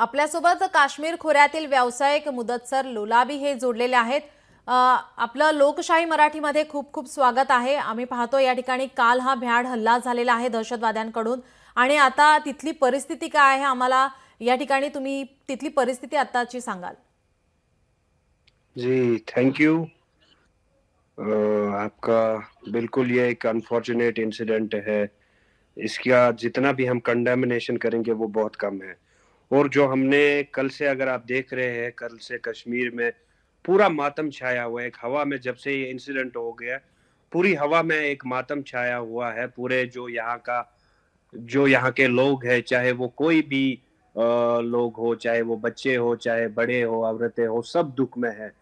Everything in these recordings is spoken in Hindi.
आपल्यासोबत काश्मीर खोऱ्यातील व्यावसायिक मुदत्सर लोलाबी हे जोडलेले आहेत. आपलं लोकशाही मराठीमध्ये खूप खूप स्वागत आहे. आम्ही पाहतो या ठिकाणी काल हा भ्याड हल्ला झालेला आहे दहशतवाद्यांकडून आणि आता तिथली परिस्थिती काय आहे आम्हाला या ठिकाणी तुम्ही तिथली परिस्थिती आताची सांगाल. जी थैंक यू। आपका बिल्कुल ये एक अनफॉर्चुनेट इंसिडेंट है। इसका जितना भी हम कंडेमनेशन करेंगे वो बहुत कम है। और जो हमने कल से अगर आप देख रहे हैं, कल से कश्मीर में पूरा मातम छाया हुआ है। एक हवा में जब से ये इंसिडेंट हो गया, पूरी हवा में एक मातम छाया हुआ है। पूरे जो यहाँ के लोग हैं, चाहे वो कोई भी लोग हो, चाहे वो बच्चे हो, चाहे बड़े हो, औरतें हो, सब दुख में है।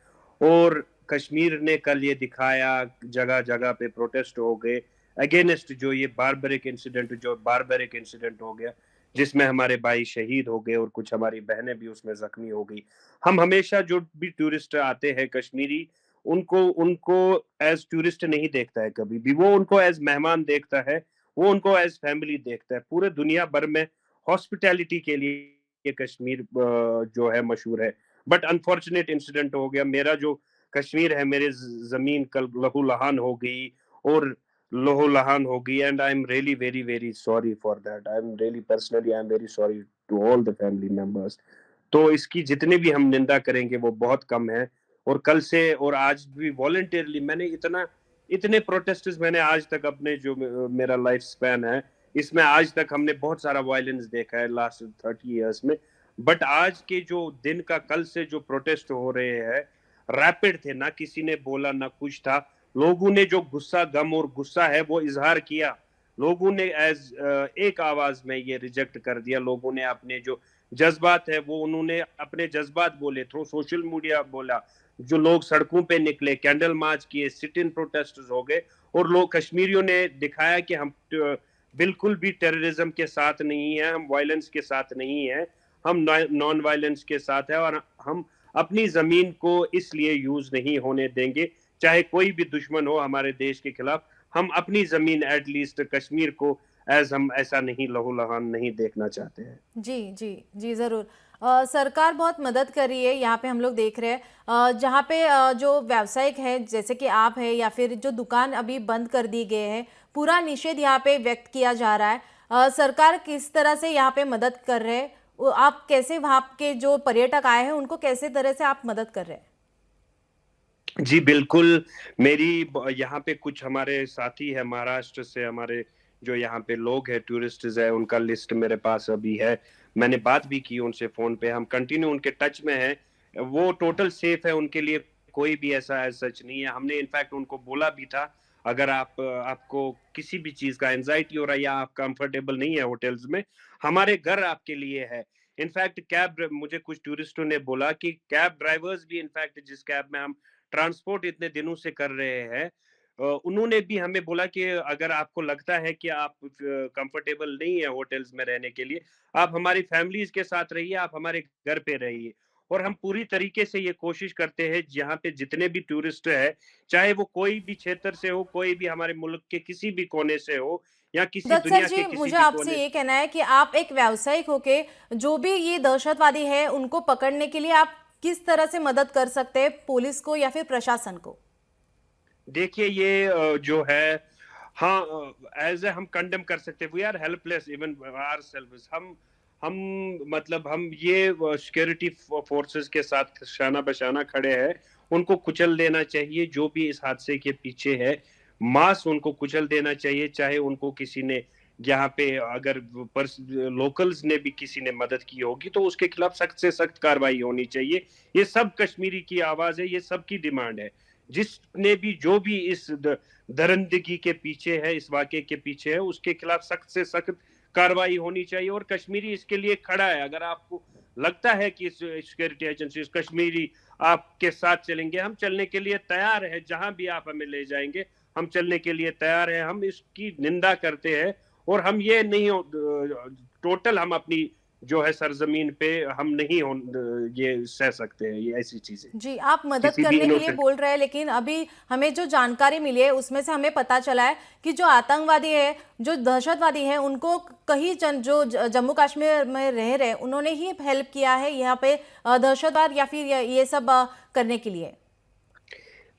और कश्मीर ने कल ये दिखाया, जगह जगह पे प्रोटेस्ट हो गए अगेंस्ट जो बारबेरिक इंसिडेंट हो गया, जिसमें हमारे भाई शहीद हो गए और कुछ हमारी बहनें भी उसमें जख्मी हो गई। हम हमेशा जो भी टूरिस्ट आते हैं कश्मीरी, उनको उनको एज टूरिस्ट नहीं देखता है कभी भी, वो उनको एज मेहमान देखता है, वो उनको एज फैमिली देखता है। पूरे दुनिया भर में हॉस्पिटैलिटी के लिए ये कश्मीर जो है मशहूर है। बट अनफॉर्चुनेट इंसिडेंट हो गया। मेरा जो कश्मीर है, मेरे जमीन कल लहूलुहान हो गई और लहूलुहान हो गई। And I am really very very sorry for that. I am really personally I am very sorry to all the family members. तो इसकी जितने भी हम निंदा करेंगे वो बहुत कम है। और कल से और आज भी वॉलंटियरली मैंने इतने प्रोटेस्ट्स मैंने आज तक अपने जो मेरा लाइफ स्पैन है, इसमें आज तक हमने बहुत सारा वायलेंस देखा है लास्ट 30 इयर्स में। बट आज के जो दिन का कल से जो प्रोटेस्ट हो रहे हैं, रैपिड थे, ना किसी ने बोला ना कुछ था। लोगों ने जो गम और गुस्सा है वो इजहार किया। लोगों ने एज एक आवाज में ये रिजेक्ट कर दिया। लोगों ने अपने जो जज्बात है वो उन्होंने अपने जज्बात बोले थ्रू सोशल मीडिया बोला। जो लोग सड़कों पे निकले, कैंडल मार्च किए, सिट इन प्रोटेस्ट हो गए और लोग कश्मीरियों ने दिखाया कि हम बिल्कुल भी टेररिज्म के साथ नहीं है, हम वायलेंस के साथ नहीं है, हम नॉन वायलेंस के साथ है। और हम अपनी जमीन को इसलिए यूज नहीं होने देंगे, चाहे कोई भी दुश्मन हो हमारे देश के खिलाफ। हम अपनी जमीन एटलीस्ट कश्मीर को एज हम ऐसा नहीं लहूलुहान नहीं देखना चाहते हैं। जी जी जी जरूर। सरकार बहुत मदद कर रही है यहाँ पे हम लोग देख रहे हैं। जहाँ पे जो व्यावसायिक है जैसे कि आप है या फिर जो दुकान अभी बंद कर दी गए हैं, पूरा निषेध यहाँ पे व्यक्त किया जा रहा है। सरकार किस तरह से यहाँ पे मदद कर रहे हैं, आप कैसे वहाँ के जो पर्यटक आए हैं उनको कैसे तरह से आप मदद कर रहे हैं? जी बिल्कुल। यहाँ पे कुछ हमारे साथी है महाराष्ट्र से, हमारे जो यहाँ पे लोग हैं, टूरिस्ट्स है, उनका लिस्ट मेरे पास अभी है। मैंने बात भी की उनसे फोन पे, हम कंटिन्यू उनके टच में हैं। वो टोटल सेफ है, उनके लिए कोई भी ऐसा सच नहीं है। हमने इनफैक्ट उनको बोला भी था, अगर आपको किसी भी चीज का एंजाइटी हो रहा है या आप कंफर्टेबल नहीं है होटल्स में, हमारे घर आपके लिए है। इनफैक्ट मुझे कुछ टूरिस्टों ने बोला कि कैब ड्राइवर्स भी, इनफैक्ट जिस कैब में हम ट्रांसपोर्ट इतने दिनों से कर रहे हैं, उन्होंने भी हमें बोला कि अगर आपको लगता है कि आप कंफर्टेबल नहीं है होटल्स में रहने के लिए, आप हमारी फैमिलीज के साथ रहिए, आप हमारे घर पे रहिए। और हम पूरी तरीके से ये कोशिश करते हैं, जहाँ पे जितने भी टूरिस्ट है, चाहे वो कोई भी क्षेत्र से हो, कोई भी हमारे मुल्क के किसी भी कोने से हो या किसी दत्सर दुनिया के जी, किसी मुझे भी आपसे कोने ये कहना है कि आप एक व्यावसायिक होके जो भी ये दहशतवादी है उनको पकड़ने के लिए आप किस तरह से मदद कर सकते हैं पुलिस को या फिर प्रशासन को? देखिए ये जो है, हाँ, एज ए हम कंडेम कर सकते हैं। We are helpless even ourselves. हम मतलब हम ये सिक्योरिटी फोर्सेस के साथ शाना बशाना खड़े हैं। उनको कुचल देना चाहिए जो भी इस हादसे के पीछे है। मास उनको कुचल देना चाहिए, चाहे उनको किसी ने यहाँ पे अगर लोकल्स ने भी किसी ने मदद की होगी तो उसके खिलाफ सख्त से सख्त कार्रवाई होनी चाहिए। ये सब कश्मीरी की आवाज है, ये सबकी डिमांड है। जिसने भी जो भी इस दरिंदगी के पीछे है, इस वाक़े के पीछे है, उसके खिलाफ सख्त से सख्त कार्रवाई होनी चाहिए। और कश्मीरी इसके लिए खड़ा है। अगर आपको लगता है कि सिक्योरिटी एजेंसी कश्मीरी आपके साथ चलेंगे, हम चलने के लिए तैयार है। जहां भी आप हमें ले जाएंगे हम चलने के लिए तैयार है। हम इसकी निंदा करते हैं और हम ये नहीं टोटल हम अपनी जो है सरजमीन पे हम नहीं ये सह सकते हैं ये ऐसी चीजें जी, आप मदद किसी भी करने के लिए इनोसेंट। बोल रहे हैं, लेकिन अभी हमें जो जानकारी मिली है उसमें से हमें पता चला है कि जो आतंकवादी है, जो दहशतवादी है, उनको कहीं जो जम्मू कश्मीर में रह रहे हैं, उन्होंने ही हेल्प किया है यहाँ पे दहशतवाद या फिर ये सब करने के लिए।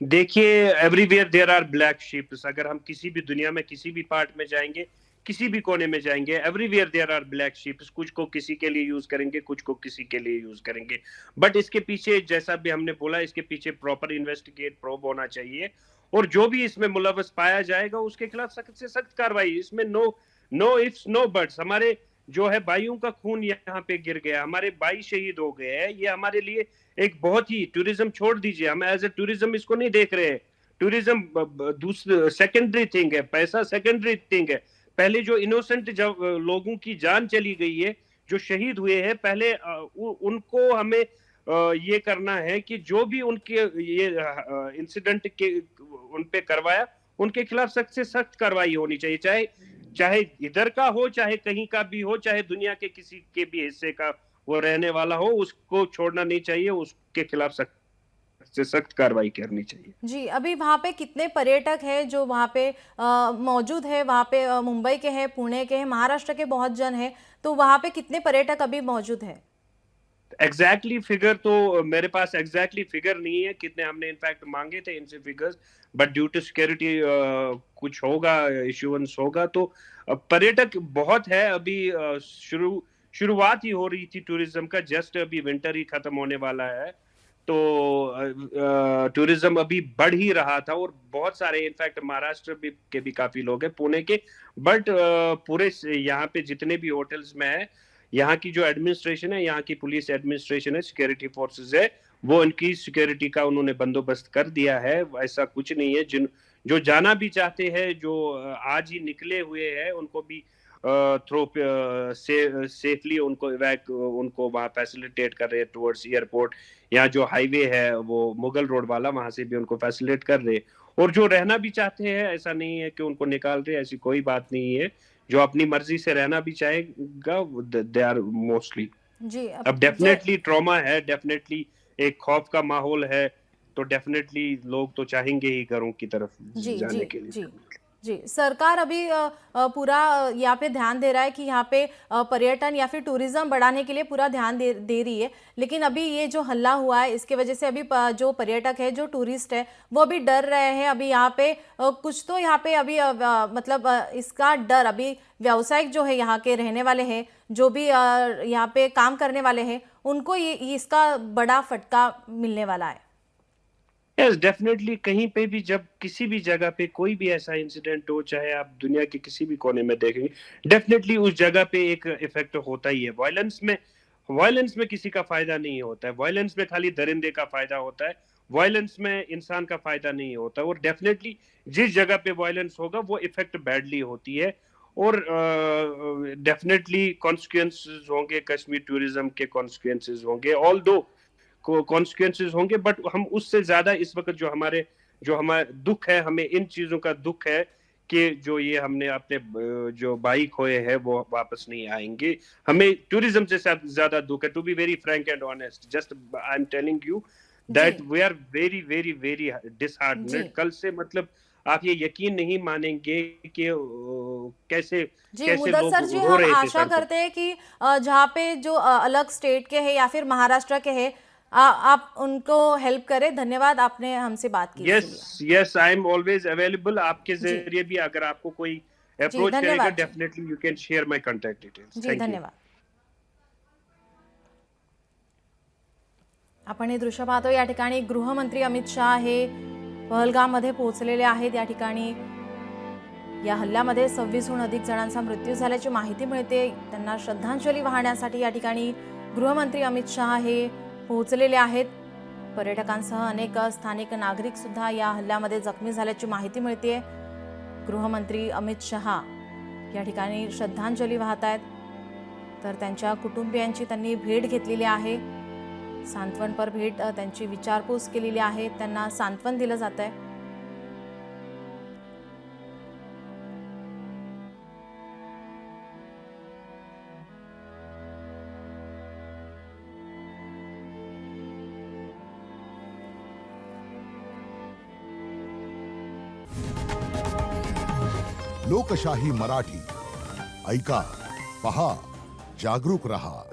देखिए, everywhere there are black sheeps. अगर हम किसी भी दुनिया में किसी भी पार्ट में जाएंगे, किसी भी कोने में जाएंगे, everywhere there are black sheeps. कुछ को किसी के लिए यूज करेंगे, कुछ को किसी के लिए यूज करेंगे। बट इसके पीछे, जैसा भी हमने बोला, इसके पीछे प्रॉपर इन्वेस्टिगेट प्रोब होना चाहिए, और जो भी इसमें मुलव्वस पाया जाएगा उसके खिलाफ सख्त से सख्त कार्रवाई। इसमें no no ifs no buts. हमारे जो है भाइयों का खून यहाँ पे गिर गया, हमारे भाई शहीद हो गए हैं, ये हमारे लिए एक बहुत ही, टूरिज्म छोड़ दीजिए, हम एज ए टूरिज्म इसको नहीं देख रहे हैं। टूरिज्म दूसरी सेकेंडरी थिंग है, पैसा सेकेंडरी थिंग है। पहले जो इनोसेंट लोगों की जान चली गई है, जो शहीद हुए हैं, पहले उनको हमें ये करना है कि जो भी उनके ये इंसिडेंट के उन पे करवाया, उनके खिलाफ सख्त से सख्त कार्रवाई होनी चाहिए, चाहे चाहे इधर का हो, चाहे कहीं का भी हो, चाहे दुनिया के किसी के भी हिस्से का वो रहने वाला हो, उसको छोड़ना नहीं चाहिए, उसके खिलाफ सख्त से सख्त कार्रवाई करनी चाहिए। जी, अभी वहाँ पे कितने पर्यटक हैं जो वहाँ पे मौजूद है? वहाँ पे मुंबई के हैं, पुणे के हैं, महाराष्ट्र के बहुत जन हैं, तो वहाँ पे कितने पर्यटक अभी मौजूद हैं? एग्जैक्टली फिगर तो मेरे पास एग्जैक्टली फिगर नहीं है कितने, हमने इनफैक्ट मांगे थे इनसे figures, but due to security कुछ होगा, इश्यूएंस होगा, तो पर्यटक बहुत है अभी। शुरुआत ही हो रही थी टूरिज्म का, जस्ट अभी विंटर ही खत्म होने वाला है, तो टूरिज्म अभी बढ़ ही रहा था, और बहुत सारे इनफैक्ट महाराष्ट्र के भी काफी लोग हैं, पुणे के, बट पूरे यहाँ पे जितने भी होटल्स में है, यहाँ की जो एडमिनिस्ट्रेशन है, यहाँ की पुलिस एडमिनिस्ट्रेशन है, सिक्योरिटी फोर्सेस है, वो उनकी सिक्योरिटी का उन्होंने बंदोबस्त कर दिया है। ऐसा कुछ नहीं है, जो जाना भी चाहते हैं, जो आज ही निकले हुए हैं, उनको भी थ्रो सेफली उनको वहाँ फैसिलिटेट कर रहे हैं टुवर्ड्स एयरपोर्ट, या जो हाईवे है वो मुगल रोड वाला, वहां से भी उनको फैसिलिटेट कर रहे हैं। और जो रहना भी चाहते हैं, ऐसा नहीं है कि उनको निकाल रहे, ऐसी कोई बात नहीं है। जो अपनी मर्जी से रहना भी चाहेगा, दे आर मोस्टली। जी, अब डेफिनेटली ट्रॉमा है, डेफिनेटली एक खौफ का माहौल है, तो डेफिनेटली लोग तो चाहेंगे ही घरों की तरफ जी, जाने जी, के लिए। जी, जी। सरकार अभी पूरा यहाँ पे ध्यान दे रहा है कि यहाँ पे पर्यटन या फिर टूरिज्म बढ़ाने के लिए पूरा ध्यान दे रही है। लेकिन अभी ये जो हल्ला हुआ है, इसके वजह से अभी जो पर्यटक है, जो टूरिस्ट है, वो अभी डर रहे हैं। अभी यहाँ पे कुछ तो यहाँ पे अभी मतलब इसका डर अभी व्यावसायिक जो है यहाँ के रहने वाले हैं, जो भी यहाँ पे काम करने वाले हैं, उनको ये इसका बड़ा फटका मिलने वाला है। यस, डेफिनेटली कहीं पे भी, जब किसी भी जगह पे कोई भी ऐसा इंसिडेंट हो, चाहे आप दुनिया के किसी भी कोने में देखेंगे, डेफिनेटली उस जगह पे एक इफेक्ट होता ही है। वायलेंस में किसी का फायदा नहीं होता है, वायलेंस में खाली दरिंदे का फायदा होता है, वायलेंस में इंसान का फायदा नहीं होता। और डेफिनेटली जिस जगह पे वायलेंस होगा, वो इफेक्ट बैडली होती है, और डेफिनेटली कॉन्सिक्वेंसेस होंगे, कश्मीर टूरिज्म के कॉन्सिक्वेंसेस होंगे, ऑल दो को कॉन्सिक्वेंसेस होंगे, बट हम उससे ज्यादा इस वक्त जो हमारे दुख है, हमें इन चीजों का दुख है कि जो ये हमने अपने जो भाई खोए हैं, वो वापस नहीं आएंगे। हमें टूरिज्म से ज्यादा दुख है, to be very frank and honest. Just I am telling you जी, that we are very very very जी, डिसहार्टनेड। कल से मतलब आप ये यकीन नहीं मानेंगे कि कैसे जी, कैसे लोग मुदस्सर जी, रो हम रहे थे आशा सड़कों। करते हैं कि जहाँ पे जो अलग स्टेट के हैं या फिर महाराष्ट्र के हैं, आप उनको हेल्प करें। धन्यवाद, आपने हमसे बात की इसके यस, लिए। Yes, I am always available. आपके जी, जरिए भी अगर आपको कोई जी, अप्रोच करेगा, धन्यवाद जी। Definitely you can share my contact details. जी, थैंक यू। धन्यवाद। आपण हे दृश्य पाहतो, या ठिकाणी गृहमंत्री अमित शाह हे पहलगाममध्ये पोहोचलेले आहेत। या ठिकाणी या हल्ल्यामध्ये 26हून अधिक जणांचा मृत्यू झाल्याची माहिती मिळते। त्यांना श्रद्धांजली वाहण्यासाठी या ठिकाणी गृहमंत्री अमित शाह हे पोहोचलेले आहेत। पर्यटकांसह अनेक स्थानिक नागरिक सुद्धा या हल्ल्यामध्ये जखमी झाल्याची माहिती मिळते। गृहमंत्री अमित शहा या ठिकाणी श्रद्धांजली वाहत आहेत, तर त्यांच्या कुटुंबियांची त्यांनी भेट घेतलेली आहे। सांत्वनपर भेट, त्यांची विचारपूस केलेली आहे, त्यांना सांत्वन दिलं जात आहे। लोकशाही मराठी. ऐका, पहा, जागरूक रहा.